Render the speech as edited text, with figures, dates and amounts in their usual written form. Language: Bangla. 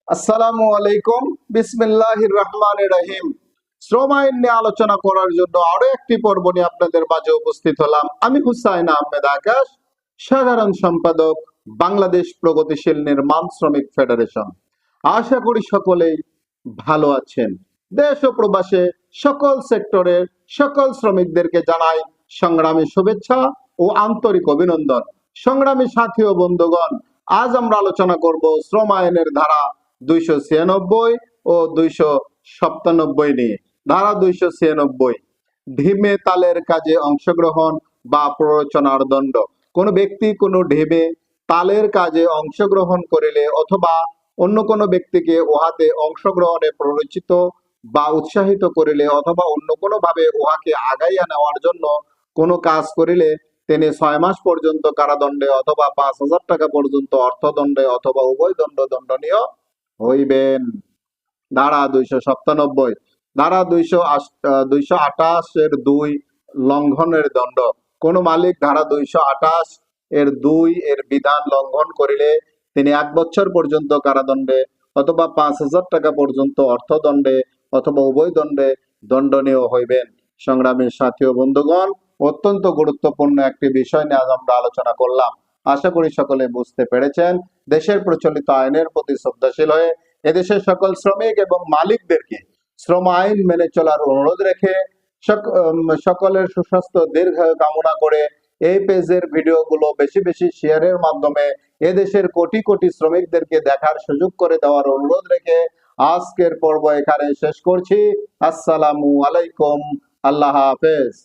আসসালামু আলাইকুম। বিসমিল্লাহির রহমানির রহিম। শ্রম আইন নিয়ে আলোচনা করার জন্য আরো একটি পর্ব নিয়ে আপনাদের মাঝে উপস্থিত হলাম। আমি হুসাইন আহমেদ আকাশ, সাধারণ সম্পাদক, বাংলাদেশ প্রগতিশীল নির্মাণ শ্রমিক ফেডারেশন। আশা করি সকলেই ভালো আছেন। দেশ ও প্রবাসে সকল সেক্টরের সকল শ্রমিকদেরকে জানাই সংগ্রামী শুভেচ্ছা ও আন্তরিক অভিনন্দন। সংগ্রামী সাথী ও বন্ধুগণ, আজ আমরা আলোচনা করব শ্রম আইনের ধারা 296 ও 297 নিয়ে। ধারা 296, ঢিমে তালের কাজে অংশগ্রহণ বা প্ররোচনার দণ্ড। কোন ব্যক্তি কোনো ঢিমে তালের কাজে অংশগ্রহণ করিলে অথবা অন্য কোনো ব্যক্তিকে উহাতে অংশগ্রহণে প্ররোচিত বা উৎসাহিত করিলে অথবা অন্য কোনো ভাবে উহাকে আগাইয়া নেওয়ার জন্য কোনো কাজ করিলে তিনি 6 মাস পর্যন্ত কারাদণ্ডে অথবা 5,000 টাকা পর্যন্ত অর্থদণ্ডে অথবা উভয় দণ্ডনীয় হইবেন। ধারা 297। ধারা 228 লঙ্ঘনের দণ্ড। কোন মালিক ধারা 228 এর বিধান লঙ্ঘন করিলে তিনি 1 বছর পর্যন্ত কারাদণ্ডে অথবা 5,000 টাকা পর্যন্ত অর্থদণ্ডে অথবা উভয় দণ্ডনীয় হইবেন। সংগ্রামী সাথী ও বন্ধুগণ, অত্যন্ত গুরুত্বপূর্ণ একটি বিষয় নিয়ে আজ আমরা আলোচনা করলাম। আশা করি সকলে বুঝতে পেরেছেন। দেশের প্রচলিত আইনের প্রতি শ্রদ্ধাশীল হয়ে এদেশের সকল শ্রমিক এবং মালিকদেরকে শ্রম আইন মেনে চলার অনুরোধ রেখে সকলের সুস্বাস্থ্য দীর্ঘ কামনা করে এই পেজের ভিডিওগুলো বেশি বেশি শেয়ারের মাধ্যমে এদেশের কোটি কোটি শ্রমিকদেরকে দেখার সুযোগ করে দেওয়ার অনুরোধ রেখে আজকের পর্ব এখানে শেষ করছি। আসসালামু আলাইকুম। আল্লাহ হাফেজ।